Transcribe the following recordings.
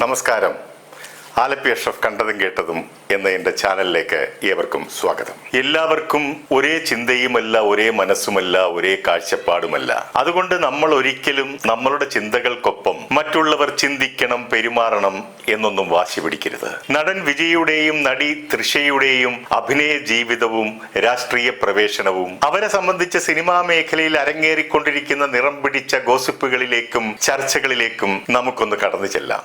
നമസ്കാരം. ആലപ്പി അഷ്റഫ് കണ്ടതും കേട്ടതും എന്ന എൻ്റെ ചാനലിലേക്ക് ഏവർക്കും സ്വാഗതം. എല്ലാവർക്കും ഒരേ ചിന്തയുമല്ല, ഒരേ മനസ്സുമല്ല, ഒരേ കാഴ്ചപ്പാടുമല്ല. അതുകൊണ്ട് നമ്മൾ ഒരിക്കലും നമ്മളുടെ ചിന്തകൾക്കൊപ്പം മറ്റുള്ളവർ ചിന്തിക്കണം, പെരുമാറണം എന്നൊന്നും വാശി പിടിക്കരുത്. നടൻ വിജയുടെയും നടി തൃഷയുടെയും അഭിനയ ജീവിതവും രാഷ്ട്രീയ പ്രവേശനവും അവരെ സംബന്ധിച്ച സിനിമാ മേഖലയിൽ അരങ്ങേറിക്കൊണ്ടിരിക്കുന്ന നിറം പിടിച്ച ഗോസിപ്പുകളിലേക്കും ചർച്ചകളിലേക്കും നമുക്കൊന്ന് കടന്നു ചെല്ലാം.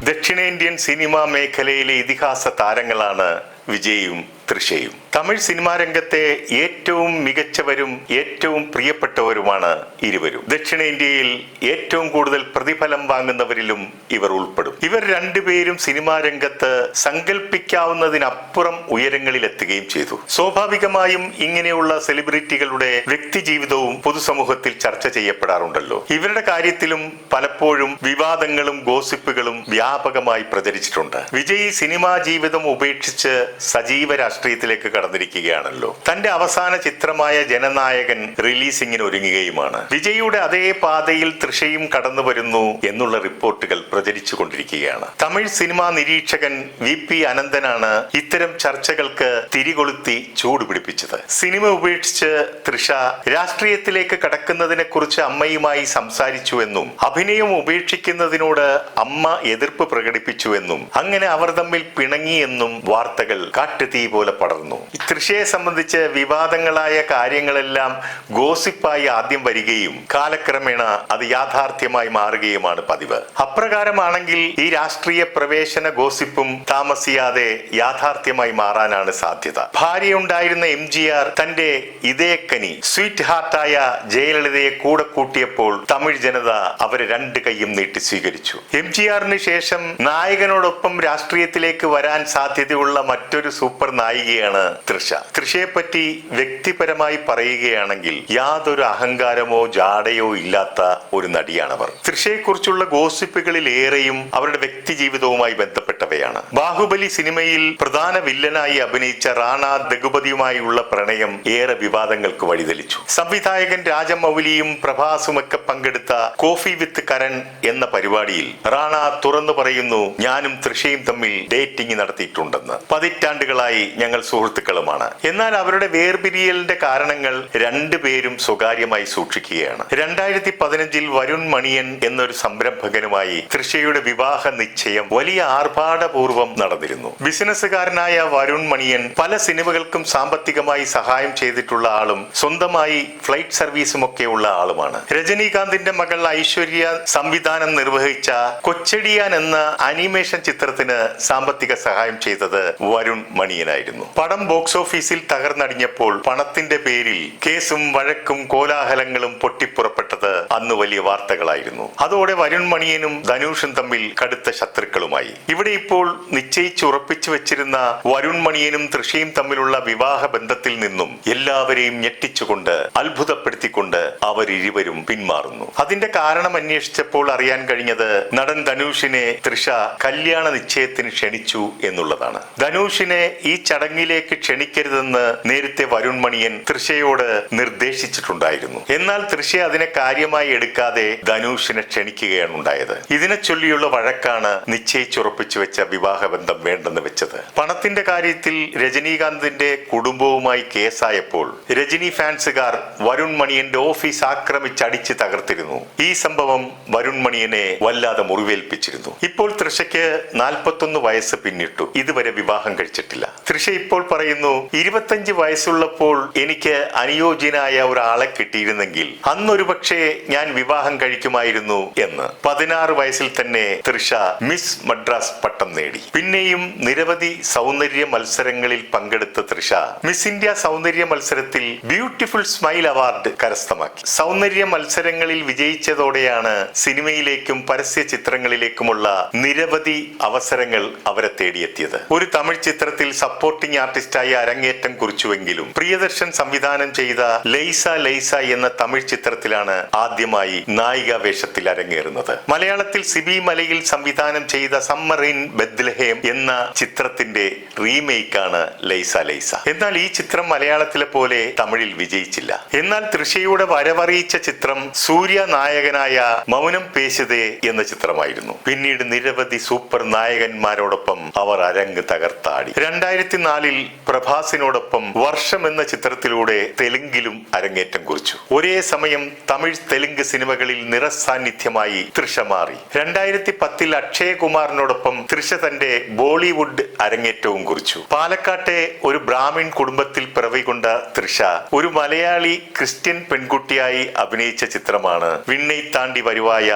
ദക്ഷിണേന്ത്യൻ സിനിമാ മേഖലയിലെ ഇതിഹാസ താരങ്ങളാണ് വിജയും തൃഷയും. തമിഴ് സിനിമാ രംഗത്തെ ഏറ്റവും മികച്ചവരും ഏറ്റവും പ്രിയപ്പെട്ടവരുമാണ് ഇരുവരും. ദക്ഷിണേന്ത്യയിൽ ഏറ്റവും കൂടുതൽ പ്രതിഫലം വാങ്ങുന്നവരിലും ഇവർ ഉൾപ്പെടും. ഇവർ രണ്ടുപേരും സിനിമാ രംഗത്ത് സങ്കല്പിക്കാവുന്നതിനപ്പുറം ഉയരങ്ങളിലെത്തുകയും ചെയ്തു. സ്വാഭാവികമായും ഇങ്ങനെയുള്ള സെലിബ്രിറ്റികളുടെ വ്യക്തി ജീവിതവും പൊതുസമൂഹത്തിൽ ചർച്ച ചെയ്യപ്പെടാറുണ്ടല്ലോ. ഇവരുടെ കാര്യത്തിലും പലപ്പോഴും വിവാദങ്ങളും ഗോസിപ്പുകളും വ്യാപകമായി പ്രചരിച്ചിട്ടുണ്ട്. വിജയ് സിനിമാ ജീവിതം ഉപേക്ഷിച്ച് സജീവ രാഷ്ട്രീയത്തിലേക്ക് കടന്നിരിക്കുകയാണല്ലോ. തന്റെ അവസാന ചിത്രമായ ജനനായകൻ റിലീസിംഗിന് ഒരുങ്ങുകയുമാണ്. വിജയുടെ അതേ പാതയിൽ തൃഷയും കടന്നു വരുന്നു എന്നുള്ള റിപ്പോർട്ടുകൾ പ്രചരിച്ചുകൊണ്ടിരിക്കുകയാണ്. തമിഴ് സിനിമാ നിരീക്ഷകൻ VP അനന്തനാണ് ഇത്തരം ചർച്ചകൾക്ക് തിരികൊളുത്തി ചൂടുപിടിപ്പിച്ചത്. സിനിമ ഉപേക്ഷിച്ച് തൃഷ രാഷ്ട്രീയത്തിലേക്ക് കടക്കുന്നതിനെ കുറിച്ച് അമ്മയുമായി സംസാരിച്ചുവെന്നും അഭിനയം ഉപേക്ഷിക്കുന്നതിനോട് അമ്മ എതിർപ്പ് പ്രകടിപ്പിച്ചുവെന്നും അങ്ങനെ അവർ തമ്മിൽ പിണങ്ങിയെന്നും വാർത്തകൾ കാട്ടുതീ പോലെ പടർന്നു. തൃഷയെ സംബന്ധിച്ച് വിവാദങ്ങളായ കാര്യങ്ങളെല്ലാം ഗോസിപ്പായി ആദ്യം വരികയും കാലക്രമേണ അത് യാഥാർത്ഥ്യമായി മാറുകയുമാണ് പതിവ്. അപ്രകാരമാണെങ്കിൽ ഈ രാഷ്ട്രീയ പ്രവേശന ഗോസിപ്പും താമസിയാതെ യാഥാർത്ഥ്യമായി മാറാനാണ് സാധ്യത. ഭാര്യയുണ്ടായിരുന്ന MGR തന്റെ ഇതേക്കനി സ്വീറ്റ് ഹാർട്ടായ ജയലളിതയെ കൂടെ കൂട്ടിയപ്പോൾ തമിഴ് ജനത അവരെ രണ്ട് കൈയും നീട്ടി സ്വീകരിച്ചു. MGRന് ശേഷം നായകനോടൊപ്പം രാഷ്ട്രീയത്തിലേക്ക് വരാൻ സാധ്യതയുള്ള മറ്റൊരു സൂപ്പർ നായികയാണ് തൃഷ. തൃഷയെ പറ്റി വ്യക്തിപരമായി പറയുകയാണെങ്കിൽ യാതൊരു അഹങ്കാരമോ ജാടയോ ഇല്ലാത്ത ഒരു നടിയാണവർ. തൃഷയെക്കുറിച്ചുള്ള ഗോസിപ്പുകളിൽ ഏറെയും അവരുടെ വ്യക്തി ജീവിതവുമായി ബന്ധപ്പെട്ടവയാണ്. ബാഹുബലി സിനിമയിൽ പ്രധാന വില്ലനായി അഭിനയിച്ച റാണ ദഗുപതിയുമായുള്ള പ്രണയം ഏറെ വിവാദങ്ങൾക്ക് വഴിതെളിച്ചു. സംവിധായകൻ രാജമൗലിയും പ്രഭാസുമൊക്കെ പങ്കെടുത്ത കോഫി വിത്ത് കരൺ എന്ന പരിപാടിയിൽ റാണ തുറന്നു പറയുന്നു, ഞാനും തൃഷയും തമ്മിൽ ഡേറ്റിംഗ് നടത്തിയിട്ടുണ്ടെന്ന്. പതിറ്റാണ്ടുകളായി ഞങ്ങൾ സുഹൃത്തുക്കളുമാണ്. എന്നാൽ അവരുടെ വേർപിരിയലിന്റെ കാരണങ്ങൾ രണ്ടുപേരും സ്വകാര്യമായി സൂക്ഷിക്കുകയാണ്. 2015 വരുൺ മണിയൻ എന്നൊരു സംരംഭകനുമായി തൃഷയുടെ വിവാഹ നിശ്ചയം വലിയ ആർഭാടപൂർവ്വം നടന്നിരുന്നു. ബിസിനസ്സുകാരനായ വരുൺ മണിയൻ പല സിനിമകൾക്കും സാമ്പത്തികമായി സഹായം ചെയ്തിട്ടുള്ള ആളും സ്വന്തമായി ഫ്ലൈറ്റ് സർവീസും ഒക്കെ ഉള്ള ആളുമാണ്. രജനീകാന്തിന്റെ മകൾ ഐശ്വര്യ സംവിധാനം നിർവഹിച്ച കൊച്ചടിയാൻ എന്ന അനിമേഷൻ ചിത്രത്തിന് സാമ്പത്തിക സഹായം ചെയ്തത് വരുൺ മണിയനായിരുന്നു. പടം ബോക്സ് ഓഫീസിൽ തകർന്നടിഞ്ഞപ്പോൾ പണത്തിന്റെ പേരിൽ കേസും വഴക്കും കോലാഹലങ്ങളും പൊട്ടിപ്പുറപ്പെട്ടത് അന്ന് വലിയ വാർത്തകളായിരുന്നു. അതോടെ വരുൺ മണിയനും ധനുഷും തമ്മിൽ കടുത്ത ശത്രുക്കളുമായി. ഇവിടെ ഇപ്പോൾ നിശ്ചയിച്ചുറപ്പിച്ചു വെച്ചിരുന്ന വരുൺ മണിയനും തൃഷയും തമ്മിലുള്ള വിവാഹ ബന്ധത്തിൽ നിന്നും എല്ലാവരെയും ഞെട്ടിച്ചുകൊണ്ട് അത്ഭുതപ്പെടുത്തിക്കൊണ്ട് അവരിരുവരും പിന്മാറുന്നു. അതിന്റെ കാരണം അന്വേഷിച്ചപ്പോൾ അറിയാൻ കഴിഞ്ഞത് നടൻ ധനുഷിനെ തൃഷ കല്യാണ നിശ്ചയത്തിന് ക്ഷണിച്ചു എന്നുള്ളതാണ്. ധനുഷിനെ ഈ ചടങ്ങിലേക്ക് ക്ഷണിക്കരുതെന്ന് നേരത്തെ വരുൺ മണിയൻ തൃഷയോട് നിർദ്ദേശിച്ചിട്ടുണ്ടായിരുന്നു. എന്നാൽ തൃഷ അതിനെ കാര്യമായി എടുക്കാതെ ധനുഷിനെ ക്ഷണിക്കുകയാണ് ഉണ്ടായത്. ഇതിനെ ചൊല്ലിയുള്ള വഴക്കാണ് നിശ്ചയിച്ചുറപ്പിച്ചു വെച്ച വിവാഹബന്ധം വേണ്ടെന്ന് വെച്ചത്. പണത്തിന്റെ കാര്യത്തിൽ രജനീകാന്തിന്റെ കുടുംബവുമായി കേസായപ്പോൾ രജനി ഫാൻസുകാർ വരുൺ മണിയന്റെ ഓഫീസ് ആക്രമിച്ചടിച്ച് തകർത്തിരുന്നു. ഈ സംഭവം വരുൺ മണിയനെ വല്ലാതെ മുറിവേൽപ്പിച്ചിരുന്നു. ഇപ്പോൾ തൃഷയ്ക്ക് 41 വയസ്സ് പിന്നിട്ടു. ഇതുവരെ വിവാഹം കഴിച്ചിട്ടില്ല. തൃഷ ഇപ്പോൾ പറയുന്നു, 25 വയസ്സുള്ളപ്പോൾ എനിക്ക് അനുയോജ്യനായ ഒരാളെ കിട്ടിയിരുന്നെങ്കിൽ അന്നൊരു പക്ഷേ ഞാൻ വിവാഹം കഴിക്കുമായിരുന്നു എന്ന്. 16 വയസ്സിൽ തന്നെ തൃഷ മിസ് മദ്രാസ് പട്ടം നേടി. പിന്നെയും നിരവധി സൗന്ദര്യ മത്സരങ്ങളിൽ പങ്കെടുത്ത തൃഷ മിസ് ഇന്ത്യ സൗന്ദര്യ മത്സരത്തിൽ ബ്യൂട്ടിഫുൾ സ്മൈൽ അവാർഡ് കരസ്ഥമാക്കി. സൗന്ദര്യ മത്സരങ്ങളിൽ വിജയിച്ചതോടെയാണ് സിനിമയിലേക്കും പരസ്യ ചിത്രങ്ങളിലേക്കുമുള്ള നിരവധി അവസരങ്ങൾ അവരെ തേടിയെത്തിയത്. ഒരു തമിഴ് ചിത്രത്തിൽ സപ്പോർട്ടിംഗ് ആർട്ടിസ്റ്റായി അരങ്ങേറ്റം കുറിച്ചുവെങ്കിലും പ്രിയദർശൻ സംവിധാനം ചെയ്ത ലൈസ ലൈസ എന്ന തമിഴ് ചിത്രത്തിലാണ് ആദ്യമായി നായിക വേഷത്തിൽ അരങ്ങേറുന്നത്. മലയാളത്തിൽ സിബി മലയിൽ സംവിധാനം ചെയ്ത സമ്മർ ഇൻ ബെത്ലഹേം എന്ന ചിത്രത്തിന്റെ റീമേക്കാണ് ലൈസ ലൈസ. എന്നാൽ ഈ ചിത്രം മലയാളത്തിലെ പോലെ തമിഴിൽ വിജയിച്ചില്ല. എന്നാൽ തൃഷയുടെ വരവറിയിച്ച ചിത്രം സൂര്യ നായകനായ മൗനം പേശുതേ എന്ന ചിത്രമായിരുന്നു. പിന്നീട് നിരവധി സൂപ്പർ നായകന്മാരോടൊപ്പം അവർ അരങ്ങ് തകർത്താടി. 2004 പ്രഭാസിനോടൊപ്പം വർഷം എന്ന ചിത്രത്തിലൂടെ തെലുങ്കിലും അരങ്ങേറ്റം കുറിച്ചു. ഒരേ സമയം തമിഴ് തെലുങ്ക് സിനിമകളിൽ നിറസാന്നിധ്യമായി തൃഷ മാറി. 2010 അക്ഷയകുമാറിനോടൊപ്പം തൃഷ തന്റെ ബോളിവുഡ് അരങ്ങേറ്റവും കുറിച്ചു. പാലക്കാട്ടെ ഒരു ബ്രാഹ്മിൺ കുടുംബത്തിൽ പിറവികൊണ്ട തൃഷ ഒരു മലയാളി ക്രിസ്ത്യൻ പെൺകുട്ടിയായി അഭിനയിച്ച ചിത്രമാണ് വിണ്ണൈ താണ്ടി വരുവായ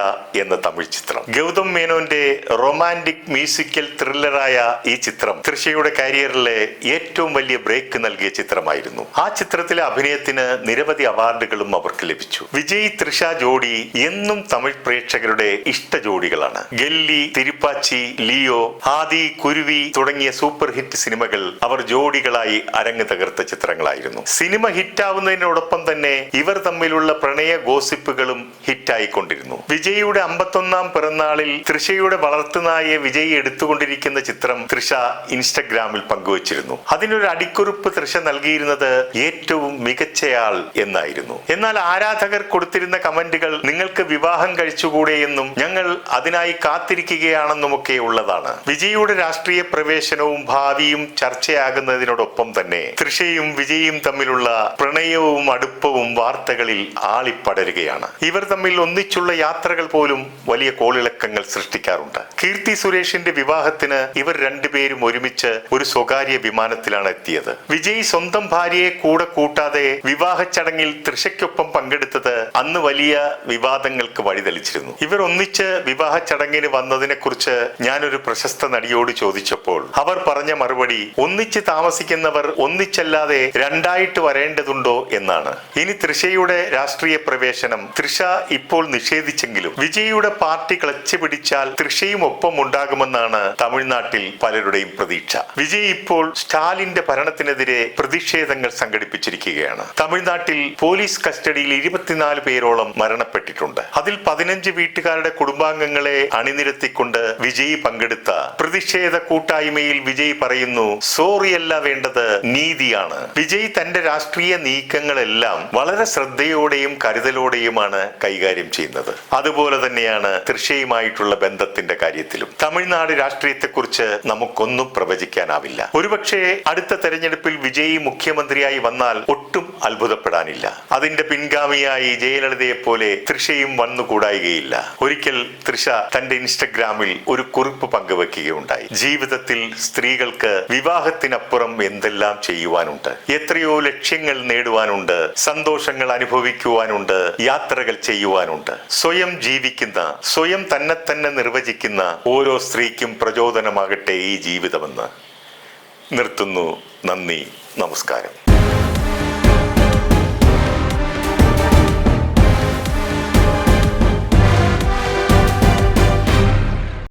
എന്ന തമിഴ് ചിത്രം. ഗൗതം മേനോന്റെ റൊമാന്റിക് മ്യൂസിക്കൽ ത്രില്ലറായ ഈ ചിത്രം തൃഷയുടെ കരിയറിലെ ഏറ്റവും വലിയ ബ്രേക്ക് നൽകിയ ചിത്രമായിരുന്നു. ആ ചിത്രത്തിലെ അഭിനയത്തിന് നിരവധി അവാർഡുകളും അവർക്ക് ലഭിച്ചു. വിജയ് തൃഷ ജോഡി എന്നും തമിഴ് പ്രേക്ഷകരുടെ ഇഷ്ട ജോഡികളാണ്. ഗല്ലി, തിരുപ്പാച്ചി, ലിയോ, ആദി, കുരുവി തുടങ്ങിയ സൂപ്പർ ഹിറ്റ് സിനിമകൾ അവർ ജോഡികളായി അരങ്ങ് തകർത്ത ചിത്രങ്ങളായിരുന്നു. സിനിമ ഹിറ്റാവുന്നതിനോടൊപ്പം തന്നെ ഇവർ തമ്മിലുള്ള പ്രണയ ഗോസിപ്പുകളും ഹിറ്റായിക്കൊണ്ടിരുന്നു. വിജയിയുടെ 51ാം പിറന്നാളിൽ തൃഷയുടെ വളർത്തുനായെ വിജയ് എടുത്തുകൊണ്ടിരിക്കുന്ന ചിത്രം തൃഷ ഇൻസ്റ്റഗ്രാമിൽ പങ്കുവച്ചിരുന്നു. അതിനൊരു അടിക്കുറിപ്പ് തൃഷ നൽകിയിരുന്നത് ഏറ്റവും മികച്ചയാൾ എന്നായിരുന്നു. എന്നാൽ ആരാധകർ കൊടുത്തിരുന്ന കമന്റുകൾ നിങ്ങൾക്ക് വിവാഹം കഴിച്ചുകൂടെ എന്നും ഞങ്ങൾ അതിനായി കാത്തിരിക്കുകയാണെന്നുമൊക്കെ ഉള്ളതാണ്. വിജയിയുടെ രാഷ്ട്രീയ പ്രവേശനവും ഭാവിയും ചർച്ചയാകുന്നതിനോടൊപ്പം തന്നെ തൃഷയും വിജയും തമ്മിലുള്ള പ്രണയവും അടുപ്പവും വാർത്തകളിൽ ആളിപ്പടരുകയാണ്. ഇവർ തമ്മിൽ ഒന്നിച്ചുള്ള യാത്രകൾ പോലും വലിയ കോളിളക്കങ്ങൾ സൃഷ്ടിക്കാറുണ്ട്. കീർത്തി സുരേഷിന്റെ വിവാഹത്തിന് ഇവർ രണ്ടുപേരും ഒരുമിച്ച് ഒരു സ്വകാര്യ വിമാനത്തിലാണ് എത്തിയത്. വിജയ് സ്വന്തം ഭാര്യയെ കൂടെ കൂട്ടാതെ വിവാഹ ചടങ്ങിൽ തൃഷയ്ക്കൊപ്പം പങ്കെടുത്തത് അന്ന് വലിയ വിവാദങ്ങൾക്ക് വഴിതെളിച്ചിരുന്നു. ഇവർ ഒന്നിച്ച് വിവാഹ ചടങ്ങിന് വന്നതിനെ കുറിച്ച് ഞാനൊരു പ്രശസ്ത നടിയോട് ചോദിച്ചപ്പോൾ അവർ പറഞ്ഞ മറുപടി ഒന്നിച്ച് താമസിക്കുന്നവർ ഒന്നിച്ചല്ലാതെ രണ്ടായിട്ട് വരേണ്ടതുണ്ടോ എന്നാണ്. ഇനി തൃഷയുടെ രാഷ്ട്രീയ പ്രവേശനം തൃഷ ഇപ്പോൾ നിഷേധിച്ചെങ്കിലും വിജയിയുടെ പാർട്ടി ക്ലച്ച് പിടിച്ചാൽ തൃഷയും ഒപ്പം ഉണ്ടാകുമെന്നാണ് തമിഴ്നാട്ടിൽ പലരുടെയും പ്രതീക്ഷ. വിജയ് ഇപ്പോൾ സ്റ്റാലിന്റെ ഭരണത്തിനെതിരെ പ്രതിഷേധങ്ങൾ സംഘടിപ്പിച്ചിരിക്കുകയാണ്. തമിഴ്നാട്ടിൽ പോലീസ് കസ്റ്റഡിയിൽ 24 പേരോളം മരണപ്പെട്ടിട്ടുണ്ട്. അതിൽ 15 വീട്ടുകാരുടെ കുടുംബാംഗങ്ങളെ അണിനിരത്തിക്കൊണ്ട് വിജയ് പങ്കെടുത്ത പ്രതിഷേധ കൂട്ടായ്മയിൽ വിജയ് പറയുന്നു, സോറിയല്ല വേണ്ടത്, നീതിയാണ്. വിജയ് തന്റെ രാഷ്ട്രീയ നീക്കങ്ങളെല്ലാം വളരെ ശ്രദ്ധയോടെയും കരുതലോടെയുമാണ് കൈകാര്യം ചെയ്യുന്നത്. അതുപോലെ തന്നെയാണ് തൃഷയുമായിട്ടുള്ള ബന്ധത്തിന്റെ കാര്യത്തിലും. തമിഴ്നാട് രാഷ്ട്രീയത്തെക്കുറിച്ച് നമുക്കൊന്നും പ്രവചിക്കാനാവില്ല. ഒരുപക്ഷെ അടുത്ത തെരഞ്ഞെടുപ്പിൽ വിജയ് മുഖ്യമന്ത്രിയായി വന്നാൽ ഒട്ടും അത്ഭുതപ്പെടാനില്ല. അതിന്റെ പിൻഗാമിയായി ജയലളിതയെ പോലെ തൃഷയും വന്നുകൂടായികയില്ല. ഒരിക്കൽ തൃഷ തന്റെ ഇൻസ്റ്റഗ്രാമിൽ ഒരു കുറിപ്പ് പങ്കുവെക്കുകയുണ്ടായി. ജീവിതത്തിൽ സ്ത്രീകൾക്ക് വിവാഹത്തിനപ്പുറം എന്തെല്ലാം ചെയ്യുവാനുണ്ട്, എത്രയോ ലക്ഷ്യങ്ങൾ നേടുവാനുണ്ട്, സന്തോഷങ്ങൾ അനുഭവിക്കുവാനുണ്ട്, യാത്രകൾ ചെയ്യുവാനുണ്ട്. സ്വയം ജീവിക്കുന്ന, സ്വയം തന്നെ നിർവചിക്കുന്ന ഓരോ സ്ത്രീക്കും പ്രചോദനമാകട്ടെ ഈ ജീവിതമെന്ന് നിർത്തുന്നു. നന്ദി, നമസ്കാരം.